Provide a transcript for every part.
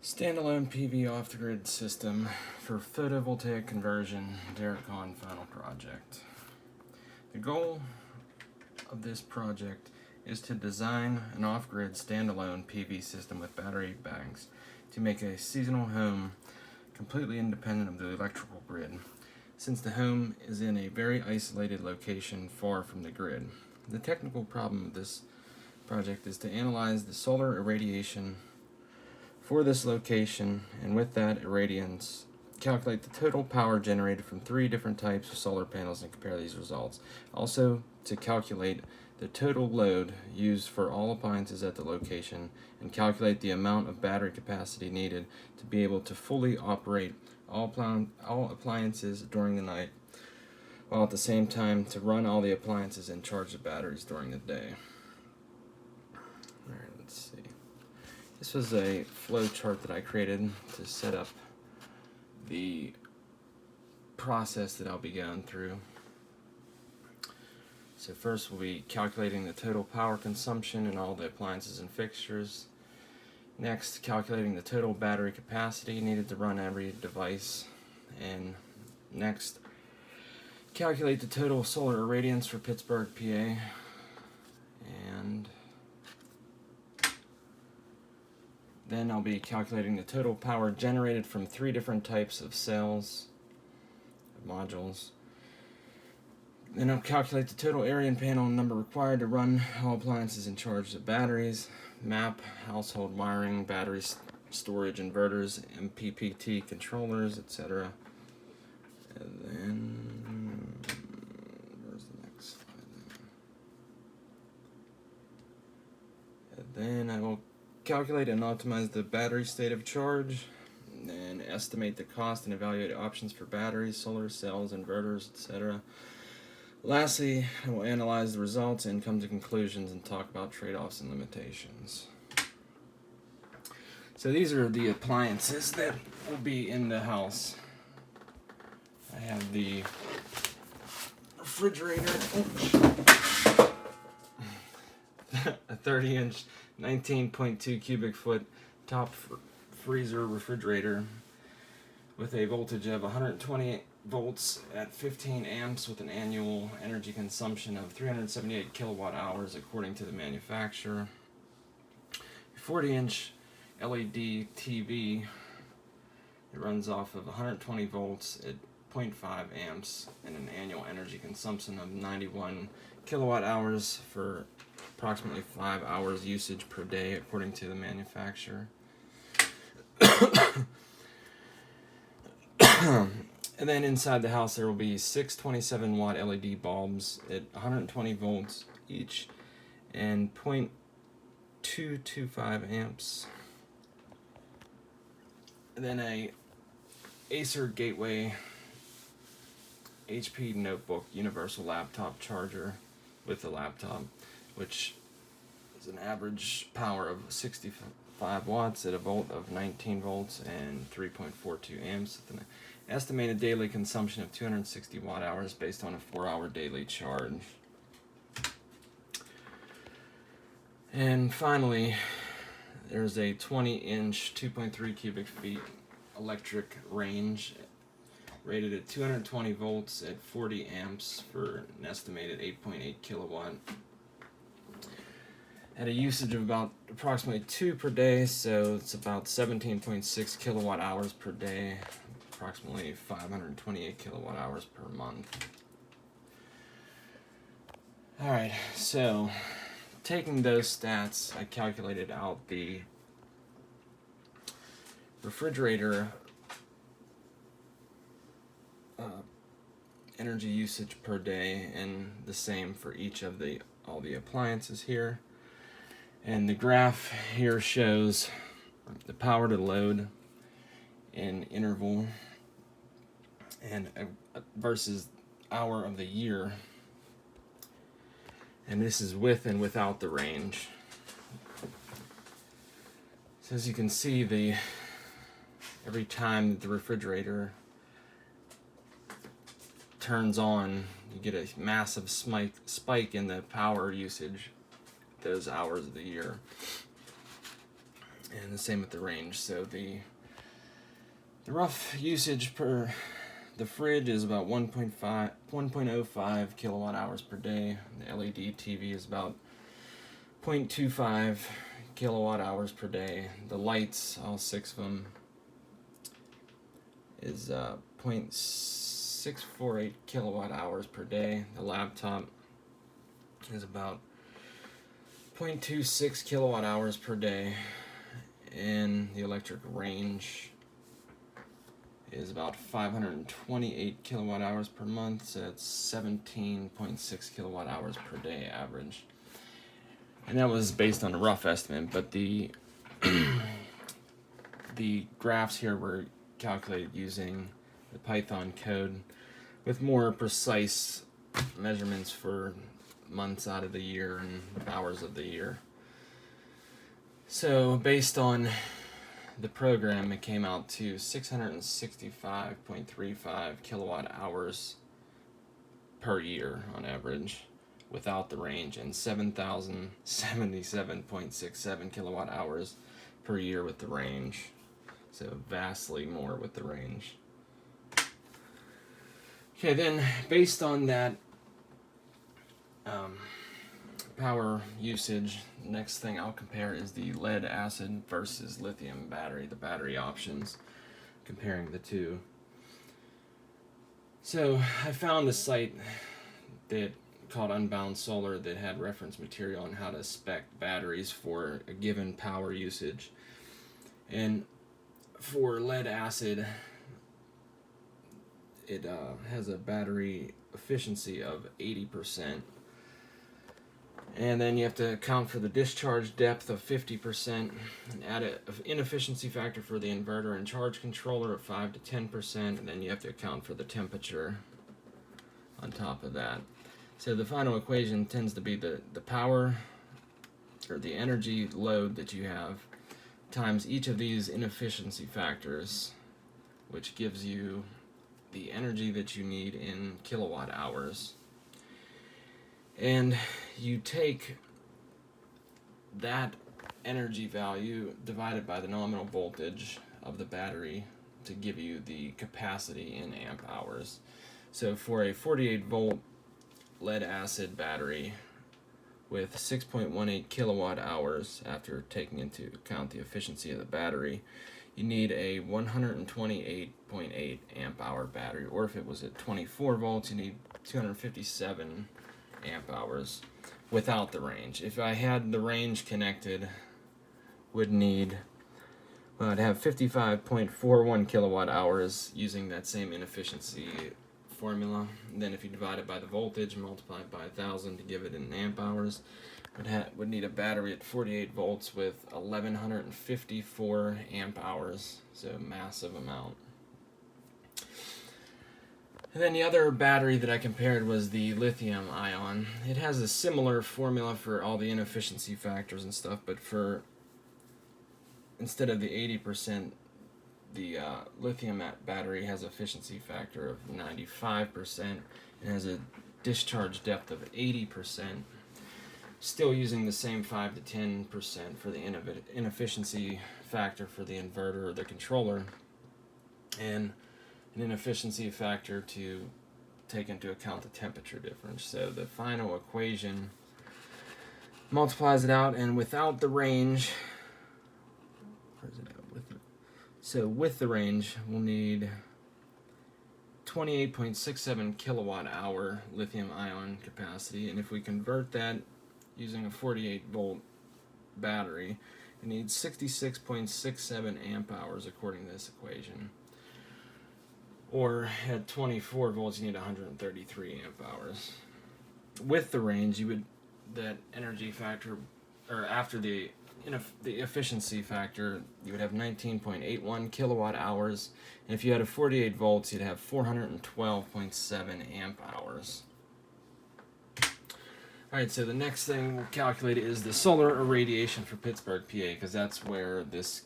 Standalone PV off-the-grid system for photovoltaic conversion, Derek Hahn final project. The goal of this project is to design an off-grid standalone PV system with battery banks to make a seasonal home completely independent of the electrical grid, since the home is in a very isolated location far from the grid. The technical problem of this project is to analyze the solar irradiation for this location, and with that irradiance, calculate the total power generated from 3 different types of solar panels and compare these results. Also, to calculate the total load used for all appliances at the location and calculate the amount of battery capacity needed to be able to fully operate all appliances during the night, while at the same time to run all the appliances and charge the batteries during the day. Alright, let's see. This was a flow chart that I created to set up the process that I'll be going through. So first we'll be calculating the total power consumption in all the appliances and fixtures. Next, calculating the total battery capacity needed to run every device. And next, calculate the total solar irradiance for Pittsburgh, PA. And then I'll be calculating the total power generated from 3 different types of cells, modules. Then I'll calculate the total area and panel number required to run all appliances and charge the batteries, map household wiring, battery storage, inverters, MPPT controllers, etc. And then, where's the next slide? And then I will calculate and optimize the battery state of charge, and then estimate the cost and evaluate options for batteries, solar cells, inverters, etc. Lastly, I will analyze the results and come to conclusions and talk about trade-offs and limitations. So these are the appliances that will be in the house. I have the refrigerator, a 30-inch 19.2 cubic foot top freezer refrigerator with a voltage of 128 volts at 15 amps with an annual energy consumption of 378 kilowatt hours according to the manufacturer. A 40-inch LED TV, it runs off of 120 volts at 0.5 amps and an annual energy consumption of 91 kilowatt hours for approximately 5 hours usage per day according to the manufacturer. And then inside the house there will be 6 27-watt LED bulbs at 120 volts each and 0.225 amps. And then a Acer Gateway HP Notebook Universal Laptop Charger with the laptop, which is an average power of 65 watts at a volt of 19 volts and 3.42 amps with an estimated daily consumption of 260 watt hours based on a 4-hour daily charge. And finally, there's a 20-inch 2.3 cubic feet electric range rated at 220 volts at 40 amps for an estimated 8.8 kilowatt at a usage of about approximately 2 per day, so it's about 17.6 kilowatt hours per day, approximately 528 kilowatt hours per month. Alright, so taking those stats, I calculated out the refrigerator energy usage per day, and the same for each of all the appliances here. And the graph here shows the power to load in interval and versus hour of the year. And this is with and without the range. So as you can see, every time the refrigerator turns on, you get a massive spike in the power usage those hours of the year. and the same with the range. So the rough usage per the fridge is about 1.05 kilowatt hours per day. The LED TV is about 0.25 kilowatt hours per day. The lights, all 6 of them, is 0.648 kilowatt hours per day. The laptop is about 0.26 kilowatt hours per day, and the electric range is about 528 kilowatt hours per month, so it's 17.6 kilowatt hours per day average. And that was based on a rough estimate, but the the graphs here were calculated using the Python code with more precise measurements for months out of the year and hours of the year. So based on the program, it came out to 665.35 kilowatt hours per year on average without the range, and 7,077.67 kilowatt hours per year with the range. So vastly more with the range. Okay, then based on that power usage, next thing I'll compare is the lead acid versus lithium battery, the battery options, comparing the two. So I found a site that called Unbound Solar that had reference material on how to spec batteries for a given power usage. And for lead acid, it has a battery efficiency of 80%. And then you have to account for the discharge depth of 50% and add an inefficiency factor for the inverter and charge controller of 5 to 10%, and then you have to account for the temperature on top of that. So the final equation tends to be the power or the energy load that you have times each of these inefficiency factors, which gives you the energy that you need in kilowatt hours. And you take that energy value divided by the nominal voltage of the battery to give you the capacity in amp hours. So for a 48 volt lead acid battery with 6.18 kilowatt hours, after taking into account the efficiency of the battery, you need a 128.8 amp hour battery, or if it was at 24 volts, you need 257 amp hours without the range. If I had the range connected, would need, well, I'd have 55.41 kilowatt hours using that same inefficiency formula. And then if you divide it by the voltage and multiply it by 1,000 to give it in amp hours, would need a battery at 48 volts with 1,154 amp hours, so massive amount. And then the other battery that I compared was the lithium ion. It has a similar formula for all the inefficiency factors and stuff, but for instead of the 80%, the lithium battery has an efficiency factor of 95% and has a discharge depth of 80%, still using the same 5 to 10% for the inefficiency factor for the inverter or the controller, and an inefficiency factor to take into account the temperature difference. So the final equation multiplies it out, and without the range, where's it at? So with the range, we'll need 28.67 kilowatt hour lithium ion capacity, and if we convert that using a 48 volt battery, it needs 66.67 amp hours according to this equation. Or at 24 volts, you need 133 amp hours. With the range, that energy factor, or after the efficiency factor, you would have 19.81 kilowatt hours. And if you had a 48 volts, you'd have 412.7 amp hours. Alright, so the next thing we'll calculate is the solar irradiation for Pittsburgh, PA, because that's where this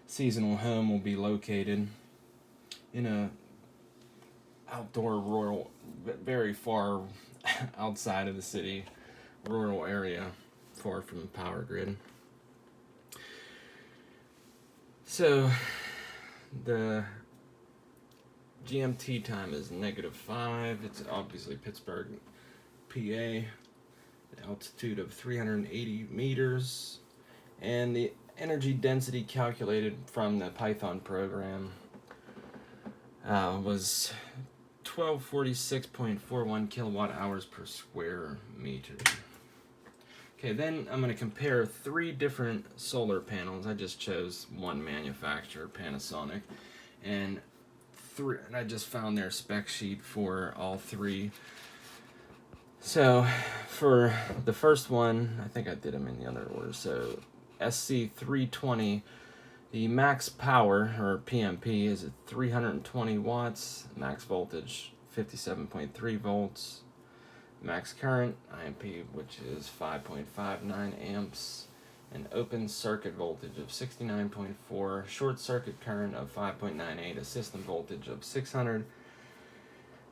seasonal home will be located, in a outdoor rural, very far outside of the city, rural area, far from the power grid. So the GMT time is -5. It's obviously Pittsburgh, PA. The altitude of 380 meters. And the energy density calculated from the Python program was 1246.41 kilowatt hours per square meter. Okay, then I'm going to compare 3 different solar panels. I just chose one manufacturer, Panasonic, and I just found their spec sheet for all 3. So for the first one, I think I did them in the other order. So SC320, the max power, or PMP, is at 320 watts, max voltage 57.3 volts, max current, IMP, which is 5.59 amps, and open circuit voltage of 69.4, short circuit current of 5.98, a system voltage of 600,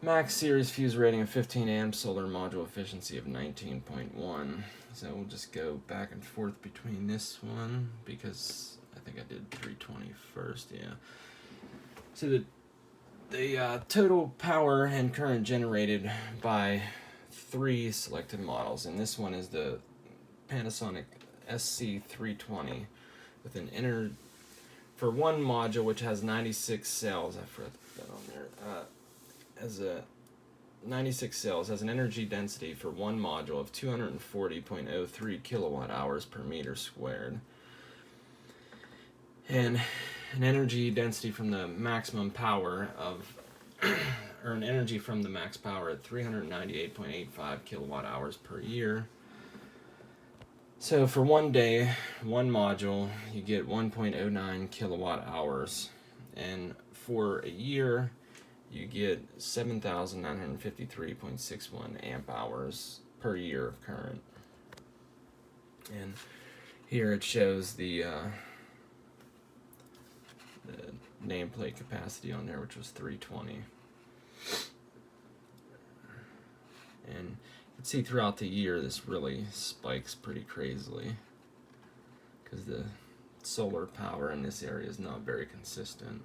max series fuse rating of 15 amps, solar module efficiency of 19.1. So we'll just go back and forth between this one, because I think I did 320 first, yeah. So the total power and current generated by 3 selected models, and this one is the Panasonic SC320 with an for one module, which has 96 cells. I forgot to put that on there. As a 96 cells, has an energy density for one module of 240.03 kilowatt hours per meter squared, and an energy density from the maximum power of or an energy from the max power at 398.85 kilowatt hours per year. So for one day, one module, you get 1.09 kilowatt hours, and for a year you get 7,953.61 amp hours per year of current. And here it shows the nameplate capacity on there, which was 320. And you can see throughout the year this really spikes pretty crazily, because the solar power in this area is not very consistent.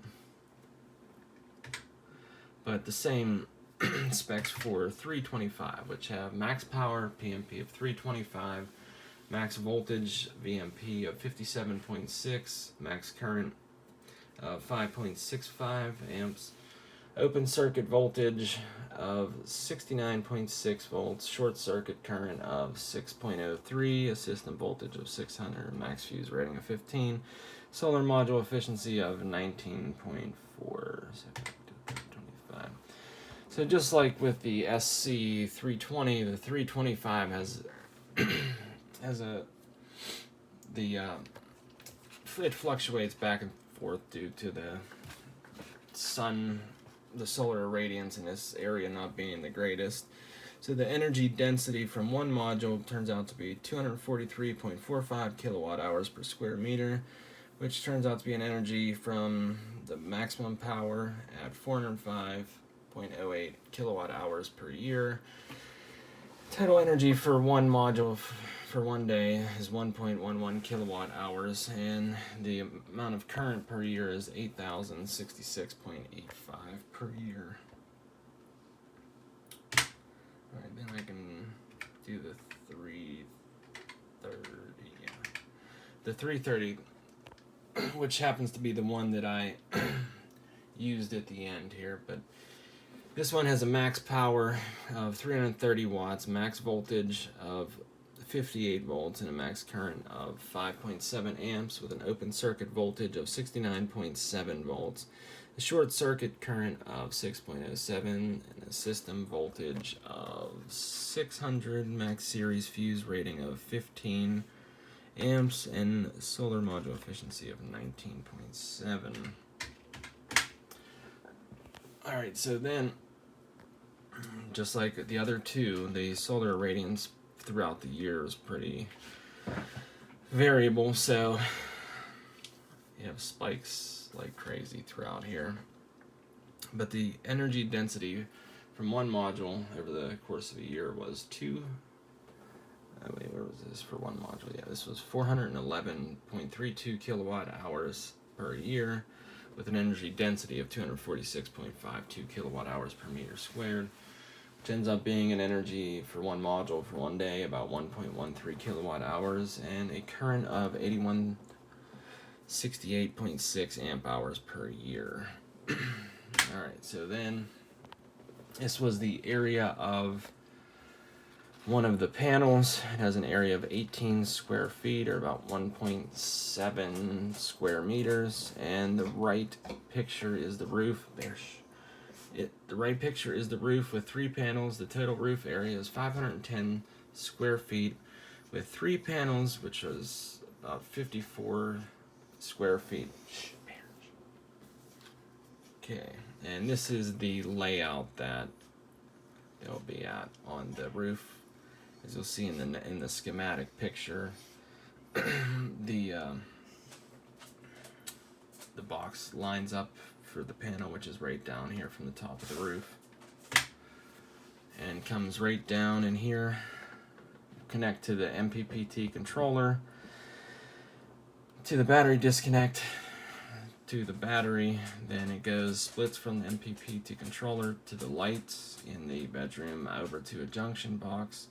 But the same specs for 325, which have max power, PMP of 325, max voltage, VMP of 57.6, max current of 5.65 amps, open circuit voltage of 69.6 volts, short circuit current of 6.03, a system voltage of 600, max fuse rating of 15, solar module efficiency of 19.4. So just like with the SC320, the 325 it fluctuates back and forth due to the solar irradiance in this area not being the greatest. So the energy density from one module turns out to be 243.45 kilowatt hours per square meter, which turns out to be an energy from the maximum power at 405.08 kilowatt hours per year. Total energy for one module for one day is 1.11 kilowatt hours, and the amount of current per year is 8,066.85 per year. Alright, then I can do the 330. Yeah. The 330, which happens to be the one that I used at the end here, but this one has a max power of 330 watts, max voltage of 58 volts, and a max current of 5.7 amps with an open circuit voltage of 69.7 volts, a short circuit current of 6.07, and a system voltage of 600, max series fuse rating of 15 amps, and solar module efficiency of 19.7. Alright, so then, just like the other two, the solar irradiance throughout the year is pretty variable, so you have spikes like crazy throughout here. But the energy density from one module over the course of a year was where was this for one module? Yeah, this was 411.32 kilowatt hours per year, with an energy density of 246.52 kilowatt hours per meter squared, which ends up being an energy for one module for one day about 1.13 kilowatt hours, and a current of 8168.6 amp hours per year. Alright, so then this was the area of one of the panels. It has an area of 18 square feet, or about 1.7 square meters, and the right picture is the roof. The right picture is the roof with 3 panels. The total roof area is 510 square feet with 3 panels, which is about 54 square feet. Okay, and this is the layout that it'll be at on the roof. As you'll see in the schematic picture, the box lines up for the panel, which is right down here from the top of the roof, and comes right down in here, connect to the MPPT controller, to the battery disconnect, to the battery, then it splits from the MPPT controller to the lights in the bedroom, over to a junction box,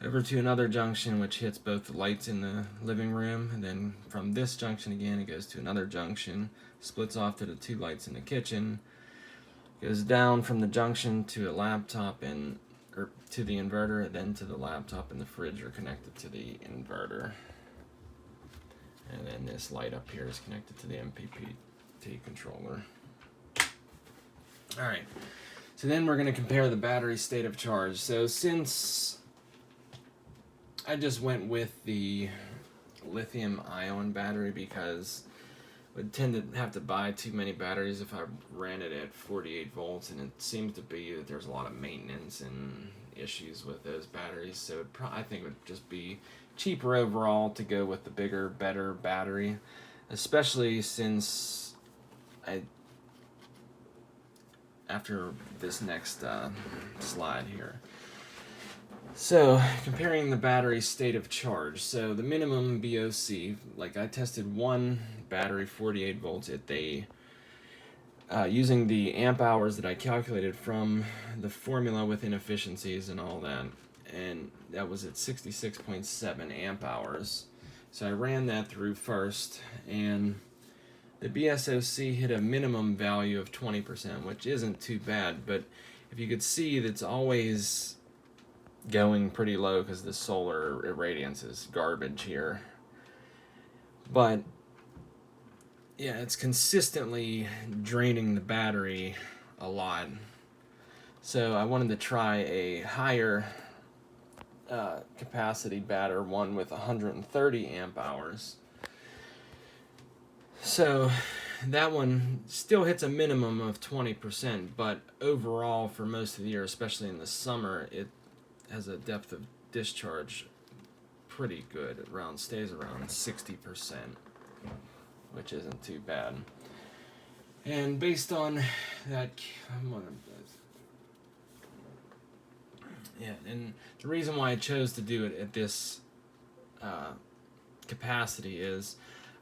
over to another junction which hits both the lights in the living room, and then from this junction again it goes to another junction, splits off to the 2 lights in the kitchen, goes down from the junction to a laptop or to the inverter, and then to the laptop and the fridge are connected to the inverter. And then this light up here is connected to the MPPT controller. Alright, so then we're going to compare the battery state of charge. So since I just went with the lithium ion battery because I would tend to have to buy too many batteries if I ran it at 48 volts, and it seems to be that there's a lot of maintenance and issues with those batteries, so I think it would just be cheaper overall to go with the bigger, better battery, especially since after this next slide here. So, comparing the battery state of charge. So, the minimum BOC, like I tested one battery 48 volts at using the amp hours that I calculated from the formula with inefficiencies and all that, and that was at 66.7 amp hours. So I ran that through first, and the BSOC hit a minimum value of 20%, which isn't too bad, but if you could see, that's always going pretty low because the solar irradiance is garbage here. But yeah, it's consistently draining the battery a lot. So I wanted to try a higher capacity battery, one with 130 amp hours. So that one still hits a minimum of 20%, but overall for most of the year, especially in the summer, it has a depth of discharge pretty good. It stays around 60%, which isn't too bad. And based on that, and the reason why I chose to do it at this capacity is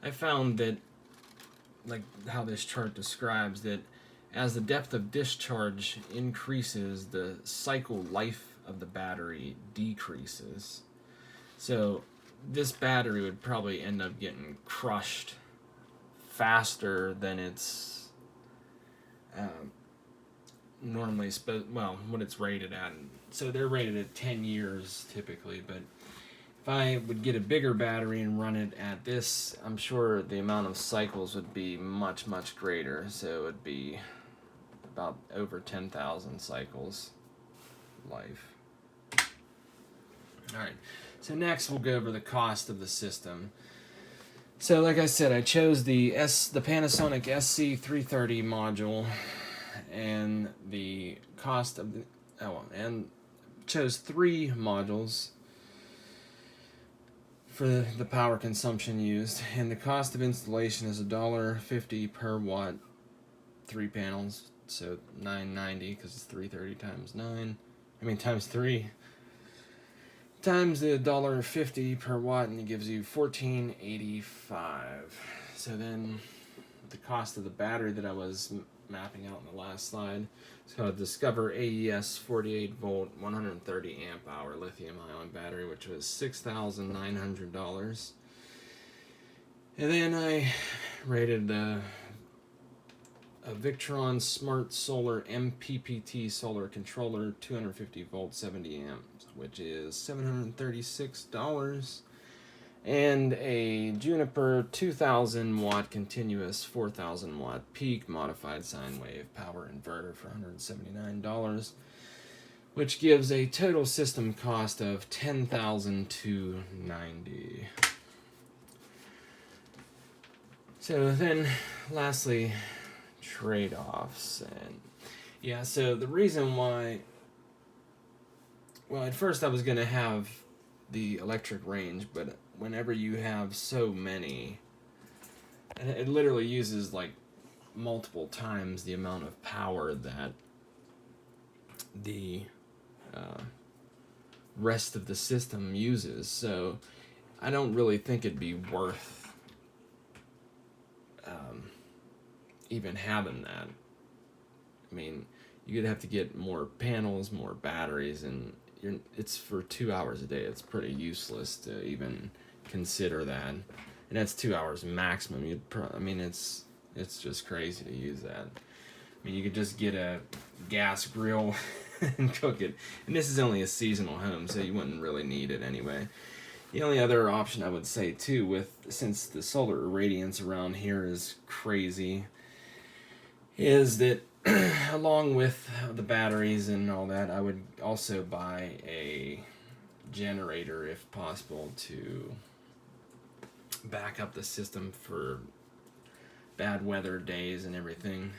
I found that, like how this chart describes, that as the depth of discharge increases, the cycle life of the battery decreases. So this battery would probably end up getting crushed faster than it's normally what it's rated at. So they're rated at 10 years typically, but if I would get a bigger battery and run it at this, I'm sure the amount of cycles would be much, much greater. So it would be about over 10,000 cycles life. Alright, so next we'll go over the cost of the system. So like I said, I chose the Panasonic SC330 module, and the cost of and chose 3 modules for the power consumption used, and the cost of installation is $1.50 per watt, 3 panels, so $9.90 because it's 330 times 3 times the $1.50 per watt, and it gives you $14.85. So then the cost of the battery that I was mapping out in the last slide. So Discover AES 48 volt 130 amp hour lithium ion battery, which was $6,900. And then I rated a Victron Smart Solar MPPT solar controller, 250 volt 70 amps, which is $736. And a Juniper 2000 watt continuous 4000 watt peak modified sine wave power inverter for $179, which gives a total system cost of $10,290. So then, lastly, trade-offs. And yeah, so the reason why, well, at first I was going to have the electric range, but whenever you have so many, and it literally uses like multiple times the amount of power that the rest of the system uses. So I don't really think it'd be worth even having that. I mean, you'd have to get more panels, more batteries, and it's for 2 hours a day. It's pretty useless to even consider that, and that's 2 hours maximum. I mean, it's just crazy to use that. I mean, you could just get a gas grill and cook it, and this is only a seasonal home, so you wouldn't really need it anyway. The only other option I would say too, since the solar irradiance around here is crazy, is that along with the batteries and all that, I would also buy a generator if possible to back up the system for bad weather days and everything.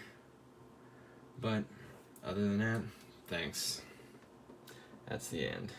But other than that, thanks. That's the end.